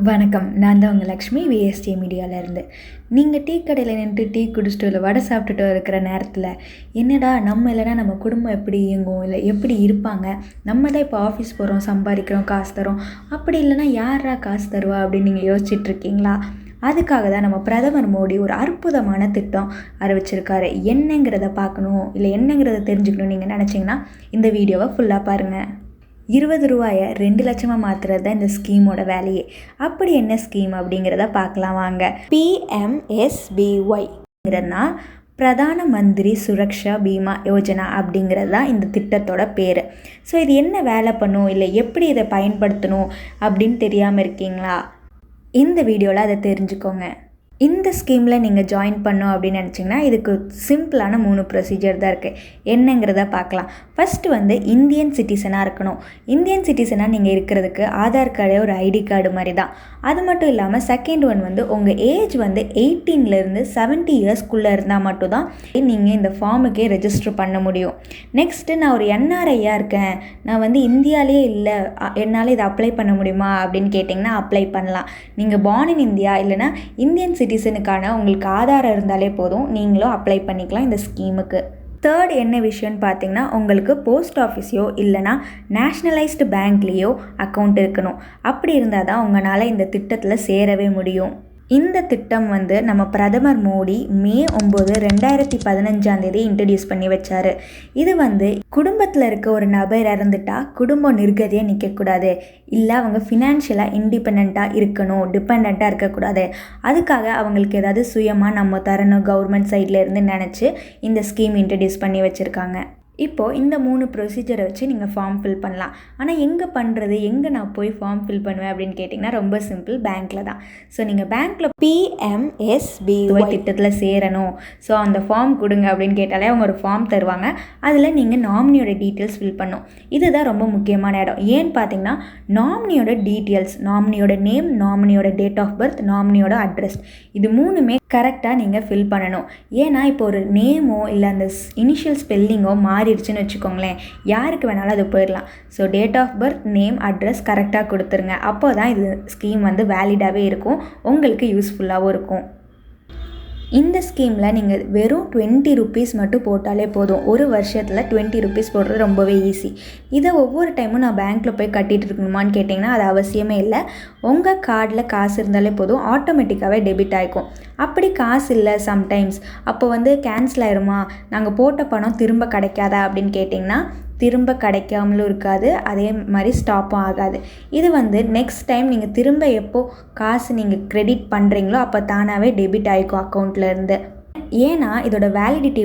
வணக்கம். நான் தான் உங்கள் லக்ஷ்மி விஎஸ்டி மீடியாவிலேருந்து. நீங்கள் டீ கடையில் நின்றுட்டு டீ குடிச்சிட்டு இல்லை வடை சாப்பிட்டுட்டு இருக்கிற நேரத்தில் என்னடா நம்ம இல்லைனா நம்ம குடும்பம் எப்படி இயங்கும், இல்லை எப்படி இருப்பாங்க, நம்ம தான் இப்போ ஆஃபீஸ் போகிறோம், சம்பாதிக்கிறோம், காசு தரோம், அப்படி இல்லைனா யாரா காசு தருவா அப்படின்னு நீங்கள் யோசிச்சுட்ருக்கீங்களா? அதுக்காக தான் நம்ம பிரதமர் மோடி ஒரு அற்புதமான திட்டம் அறிவிச்சிருக்காரு. என்னங்கிறத பார்க்கணும் இல்லை என்னங்கிறத தெரிஞ்சுக்கணும் நீங்கள் நினச்சிங்கன்னா இந்த வீடியோவை ஃபுல்லாக பாருங்கள். 20 ரூபாயை 2 லட்சமாக மாற்றுறது தான் இந்த ஸ்கீமோட வேலையே. அப்படி என்ன ஸ்கீம் அப்படிங்கிறத பார்க்கலாம் வாங்க. PMSBYங்கிறதுனா பிரதான மந்திரி சுரக்ஷா பீமா யோஜனா அப்படிங்கிறது தான் இந்த திட்டத்தோட பேர். ஸோ இது என்ன வேலை பண்ணும், இல்லை எப்படி இதை பயன்படுத்தணும் அப்படின்னு தெரியாமல் இருக்கீங்களா? இந்த வீடியோவில் அதை தெரிஞ்சுக்கோங்க. இந்த ஸ்கீமில் நீங்கள் ஜாயின் பண்ணோம் அப்படின்னு நினச்சிங்கன்னா இதுக்கு சிம்பிளான 3 ப்ரொசீஜர் தான் இருக்குது. என்னங்கிறத பார்க்கலாம். ஃபஸ்ட்டு இந்தியன் சிட்டிசனாக இருக்கணும். இந்தியன் சிட்டிசனாக நீங்கள் இருக்கிறதுக்கு ஆதார் கார்டே ஒரு ஐடி கார்டு மாதிரி தான். அது மட்டும் இல்லாமல் செகண்ட் ஒன் உங்கள் ஏஜ் 18லேருந்து 70 இயர்ஸ்க்குள்ளே இருந்தால் மட்டும்தான் நீங்கள் இந்த ஃபார்முக்கே ரெஜிஸ்டர் பண்ண முடியும். நெக்ஸ்ட்டு நான் ஒரு என்ஆர்ஐயாக இருக்கேன், நான் இந்தியாவிலே இல்லை, என்னால் இதை அப்ளை பண்ண முடியுமா அப்படின்னு கேட்டிங்கன்னா அப்ளை பண்ணலாம். நீங்கள் பார்ன் இன் இந்தியா இல்லைனா இந்தியன் சிட்டிசனுக்கான உங்களுக்கு ஆதாரம் இருந்தாலே போதும், நீங்களும் அப்ளை பண்ணிக்கலாம் இந்த ஸ்கீமுக்கு. தேர்ட் என்ன விஷயம்னு பார்த்தீங்கன்னா, உங்களுக்கு போஸ்ட் ஆஃபீஸையோ இல்லைனா நேஷ்னலைஸ்டு பேங்க்லேயோ அக்கௌண்ட் இருக்கணும். அப்படி இருந்தால் தான் உங்களால் இந்த திட்டத்தில் சேரவே முடியும். இந்த திட்டம் நம்ம பிரதமர் மோடி மே 9, 2015 இன்ட்ரடியூஸ் பண்ணி வச்சார். இது குடும்பத்தில் இருக்க ஒரு நபர் இறந்துட்டா குடும்பம் நிர்கதியாக நிற்கக்கூடாது, இல்லை அவங்க ஃபினான்ஷியலாக இண்டிபெண்ட்டாக இருக்கணும், டிபெண்ட்டாக இருக்கக்கூடாது. அதுக்காக அவங்களுக்கு ஏதாவது சுயமாக நம்ம தரணும் கவர்மெண்ட் சைட்லேருந்து நினச்சி இந்த ஸ்கீம் இன்ட்ரடியூஸ் பண்ணி வச்சுருக்காங்க. இப்போது இந்த 3 ப்ரொசீஜரை வச்சு நீங்கள் ஃபார்ம் ஃபில் பண்ணலாம். ஆனால் எங்கே பண்ணுறது, எங்கே நான் போய் ஃபார்ம் ஃபில் பண்ணுவேன் அப்படின்னு கேட்டிங்கன்னா ரொம்ப சிம்பிள், பேங்க்கில் தான். ஸோ நீங்கள் பேங்க்கில் PMSBY திட்டத்தில் சேரணும், ஸோ அந்த ஃபார்ம் கொடுங்க அப்படின்னு கேட்டாலே அவங்க ஒரு ஃபார்ம் தருவாங்க. அதில் நீங்கள் நாமினியோட டீட்டெயில்ஸ் ஃபில் பண்ணணும். இதுதான் ரொம்ப முக்கியமான இடம். ஏன்னு பார்த்தீங்கன்னா நாமினியோட டீட்டெயில்ஸ், நாமினியோட நேம், நாமினியோட டேட் ஆஃப் பர்த், நாமினியோட அட்ரஸ், இது 3மே கரெக்டாக நீங்கள் ஃபில் பண்ணணும். ஏன்னா இப்போ ஒரு நேமோ இல்லை அந்த இனிஷியல் ஸ்பெல்லிங்கோ மாறிடுச்சுன்னு வச்சுக்கோங்களேன், யாருக்கு வேணாலும் அது போயிடலாம். So date of birth, name, address கரெக்டாக கொடுத்துருங்க. அப்போ தான் இது ஸ்கீம் வேலிடாகவே இருக்கும், உங்களுக்கு யூஸ்ஃபுல்லாகவும் இருக்கும். இந்த ஸ்கீமில் நீங்கள் வெறும் 20 ருபீஸ் மட்டும் போட்டாலே போதும். ஒரு வருஷத்தில் 20 ருபீஸ் போடுறது ரொம்பவே ஈஸி. இதை ஒவ்வொரு டைமும் நான் பேங்க்கில் போய் கட்டிகிட்டு இருக்கணுமான்னு கேட்டிங்கன்னா அது அவசியமே இல்லை. உங்கள் கார்டில் காசு இருந்தாலே போதும், ஆட்டோமேட்டிக்காகவே டெபிட் ஆகிக்கும். அப்படி காசு இல்லை சம்டைம்ஸ், அப்போ கேன்சல் ஆயிருமா, நாங்கள் போட்ட பணம் திரும்ப கிடைக்காதா அப்படின்னு கேட்டிங்கன்னா திரும்ப கிடைக்காமலும் இருக்காது, அதே மாதிரி ஸ்டாப்பும் ஆகாது. இது நெக்ஸ்ட் டைம் நீங்கள் திரும்ப எப்போ காசு நீங்கள் கிரெடிட் பண்ணுறீங்களோ அப்போ தானாகவே டெபிட் ஆகிக்கும் அக்கௌண்ட்லேருந்து. ஏன்னா இதோட வேலிடிட்டி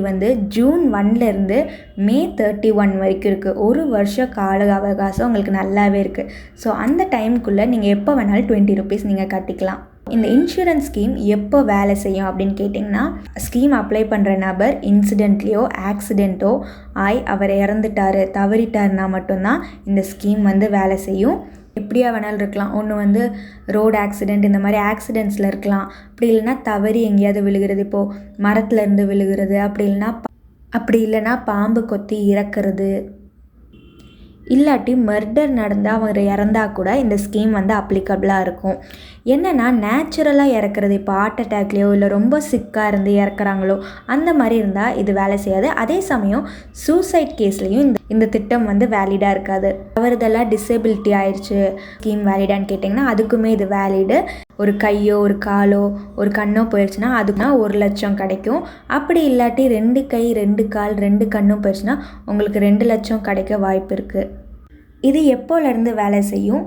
ஜூன் 1லேருந்து மே 31 வரைக்கும் இருக்குது. ஒரு வருஷம் கால அவகாசம் உங்களுக்கு நல்லாவே இருக்குது. ஸோ அந்த டைமுக்குள்ளே நீங்கள் எப்போ வேணாலும் 20 ருபீஸ் நீங்கள் கட்டிக்கலாம். இந்த இன்சூரன்ஸ் ஸ்கீம் எப்போ வேலை செய்யும் அப்படின்னு கேட்டிங்கன்னா, ஸ்கீம் அப்ளை பண்ணுற நபர் இன்சிடென்ட்லேயோ ஆக்சிடெண்ட்டோ அவர் இறந்துட்டார், தவறிட்டார்னா மட்டும்தான் இந்த ஸ்கீம் வேலை செய்யும். எப்படியா வேணாலும் இருக்கலாம். ஒன்று ரோடு ஆக்சிடெண்ட், இந்த மாதிரி ஆக்சிடெண்ட்ஸில் இருக்கலாம். அப்படி இல்லைனா தவறி எங்கேயாவது விழுகிறது, இப்போது மரத்துலேருந்து விழுகிறது, அப்படி இல்லைனா பாம்பு கொத்தி இறக்குறது, இல்லாட்டி மர்டர் நடந்தால் அவர் இறந்தா கூட இந்த ஸ்கீம் அப்ளிகபிளாக இருக்கும். என்னென்னா நேச்சுரலாக இறக்குறது, இப்போ ஹார்ட் அட்டாக்லேயோ இல்லை ரொம்ப சிக்காக இருந்து இறக்குறாங்களோ அந்த மாதிரி இருந்தால் இது வேலை செய்யாது. அதே சமயம் சூசைட் கேஸ்லேயும் இந்த திட்டம் வேலிடாக இருக்காது. தவறுதெல்லாம் டிசேபிலிட்டி ஆயிடுச்சு, ஸ்கீம் வேலிடான்னு கேட்டிங்கன்னா அதுக்குமே இது வேலிடு. ஒரு கையோ ஒரு காலோ ஒரு கண்ணோ போயிடுச்சுன்னா அதுக்குனா 1 லட்சம் கிடைக்கும். அப்படி இல்லாட்டி 2 கை 2 கால் 2 கண்ணும் போயிடுச்சுன்னா உங்களுக்கு 2 லட்சம் கிடைக்க வாய்ப்பு இருக்குது. இது எப்போலேருந்து வேலை செய்யும்,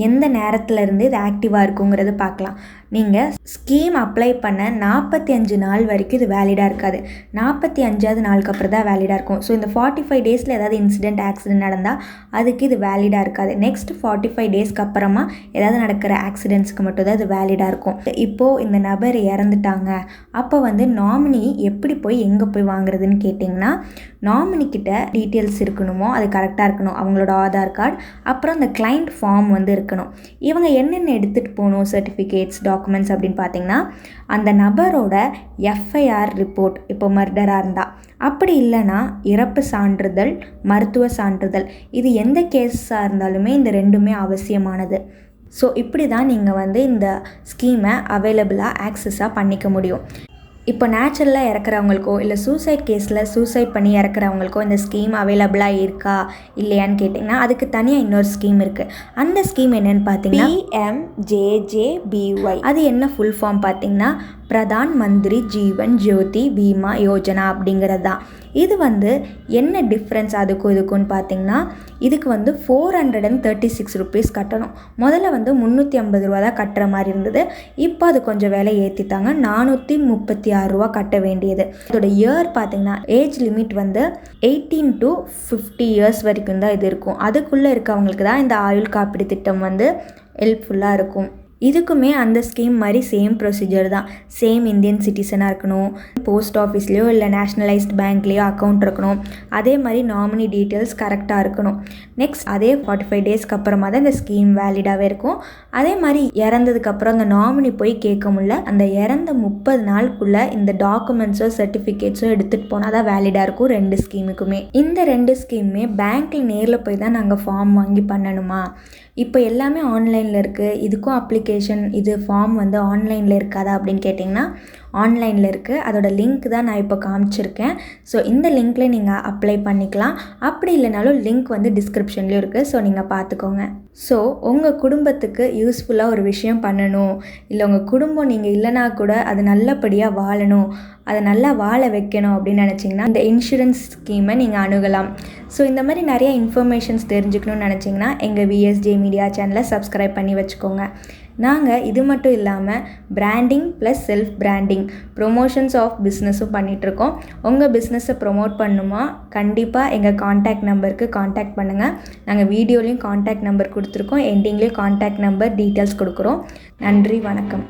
எந்த நேரத்துலேருந்து இது ஆக்டிவாக இருக்குங்கிறது பார்க்கலாம். நீங்கள் ஸ்கீம் அப்ளை பண்ண 45 நாள் வரைக்கும் இது வேலிடாக இருக்காது. 45வது நாளுக்கு அப்புறம் தான் வேலிடாக இருக்கும். ஸோ இந்த 45 டேஸில் ஏதாவது இன்சிடெண்ட் ஆக்சிடெண்ட் நடந்தால் அதுக்கு இது வேலிடாக இருக்காது. நெக்ஸ்ட் 45 டேஸ்க்கு அப்புறமா ஏதாவது நடக்கிற ஆக்சிடெண்ட்ஸ்க்கு மட்டும் தான் இது வேலிடாக இருக்கும். இப்போது இந்த நபர் இறந்துட்டாங்க, அப்போ நாமினி எப்படி போய் எங்கே போய் வாங்குறதுன்னு கேட்டிங்கன்னா, நாமினிக்கிட்ட டீட்டெயில்ஸ் இருக்கணுமோ அது கரெக்டாக இருக்கணும். அவங்களோட ஆதார் கார்டு, அப்புறம் அந்த கிளைண்ட் ஃபார்ம் இருக்கணும். இவங்க என்னென்ன எடுத்துகிட்டு போகணும், சர்டிஃபிகேட்ஸ், டாக்குமெண்ட்ஸ் அப்படின்னு பார்த்தீங்கன்னா, அந்த நபரோட எஃப்ஐஆர் ரிப்போர்ட், இப்போ மர்டராக இருந்தால், அப்படி இல்லைன்னா இறப்பு சான்றிதழ், மருத்துவ சான்றிதழ், இது எந்த கேஸாக இருந்தாலுமே இந்த 2மே அவசியமானது. ஸோ இப்படி தான் நீங்கள் இந்த ஸ்கீமை அவைலபிளாக ஆக்சஸாக பண்ணிக்க முடியும். இப்போ நேச்சுரலாக இறக்குறவங்களுக்கோ இல்லை சூசைட் கேஸில் சூசைட் பண்ணி இறக்குறவங்களுக்கோ இந்த ஸ்கீம் அவைலபிளாக இருக்கா இல்லையான்னு கேட்டிங்கன்னா அதுக்கு தனியாக இன்னொரு ஸ்கீம் இருக்குது. அந்த ஸ்கீம் என்னென்னு பார்த்தீங்கன்னா PMJJBY. அது என்ன ஃபுல் ஃபார்ம் பார்த்தீங்கன்னா பிரதான் மந்திரி ஜீவன் ஜோதி பீமா யோஜனா அப்படிங்கிறது தான். இது என்ன டிஃப்ரென்ஸ் அதுக்கும் இதுக்குன்னு பார்த்தீங்கன்னா இதுக்கு 436 ருபீஸ் கட்டணும். முதல்ல 350 ரூபா தான் கட்டுற மாதிரி இருந்தது. இப்போ அது கொஞ்சம் விலை ஏற்றிட்டாங்க, 436 ரூபா கட்ட வேண்டியது. இதோட இயர் பார்த்தீங்கன்னா ஏஜ் லிமிட் 18 to 50 இயர்ஸ் வரைக்கும் தான் இது இருக்கும். அதுக்குள்ளே இருக்கவங்களுக்கு தான் இந்த ஆயுள் காப்பீடு திட்டம் ஹெல்ப்ஃபுல்லாக இருக்கும். இதுக்குமே அந்த ஸ்கீம் மாதிரி சேம் ப்ரொசீஜர் தான். சேம் இந்தியன் சிட்டிசனாக இருக்கணும், போஸ்ட் ஆஃபீஸ்லேயோ இல்லை நேஷ்னலைஸ்ட் பேங்க்லேயோ அக்கௌண்ட் இருக்கணும், அதே மாதிரி நாமினி டீட்டெயில்ஸ் கரெக்டாக இருக்கணும். நெக்ஸ்ட் அதே 45 டேஸ்க்கு அப்புறமா தான் இந்த ஸ்கீம் வேலிடாகவே இருக்கும். அதே மாதிரி இறந்ததுக்கப்புறம் அந்த நாமினி போய் கேட்க முடியல, அந்த இறந்த 30 நாளுக்குள்ளே இந்த டாக்குமெண்ட்ஸோ சர்டிஃபிகேட்ஸோ எடுத்துகிட்டு போனால் தான் வேலிடாக இருக்கும் 2 ஸ்கீமுக்குமே. இந்த 2 ஸ்கீமுமே பேங்க்கில் நேரில் போய் தான் நாங்கள் ஃபார்ம் வாங்கி பண்ணணுமா? இப்போ எல்லாமே ஆன்லைனில் இருக்குது. இதுக்கும் அப்ளிகேஷன் இது ஃபார்ம் ஆன்லைனில் இருக்காதா அப்படின்னு கேட்டிங்கன்னா ஆன்லைனில் இருக்குது. அதோட லிங்க் தான் நான் இப்போ காமிச்சிருக்கேன். ஸோ இந்த லிங்க்கில் நீங்கள் அப்ளை பண்ணிக்கலாம். அப்படி இல்லைனாலும் லிங்க் டிஸ்கிரிப்ஷன்லேயும் இருக்குது. ஸோ நீங்கள் பார்த்துக்கோங்க. ஸோ உங்கள் குடும்பத்துக்கு யூஸ்ஃபுல்லாக ஒரு விஷயம் பண்ணணும், இல்லை உங்கள் குடும்பம் நீங்கள் இல்லைனா கூட அது நல்லபடியாக வாழணும், அதை நல்லா வாழ வைக்கணும் அப்படின்னு நினச்சிங்கன்னா இந்த இன்சூரன்ஸ் ஸ்கீமை நீங்கள் அணுகலாம். ஸோ இந்த மாதிரி நிறைய இன்ஃபர்மேஷன்ஸ் தெரிஞ்சுக்கணும்னு நினச்சிங்கன்னா எங்கள் VSJ மீடியா சேனலை சப்ஸ்கிரைப் பண்ணி வச்சுக்கோங்க. நாங்கள் இது மட்டும் இல்லாமல் branding plus self branding promotions of பிஸ்னஸும் பண்ணிகிட்ருக்கோம். உங்கள் பிஸ்னஸை ப்ரொமோட் பண்ணுமா கண்டிப்பாக எங்கள் காண்டாக்ட் நம்பருக்கு காண்டாக்ட் பண்ணுங்கள். நாங்கள் வீடியோலையும் காண்டாக்ட் நம்பர் கொடுத்துருக்கோம், எண்டிங்லேயும் காண்டாக்ட் நம்பர் டீட்டெயில்ஸ் கொடுக்குறோம். நன்றி, வணக்கம்.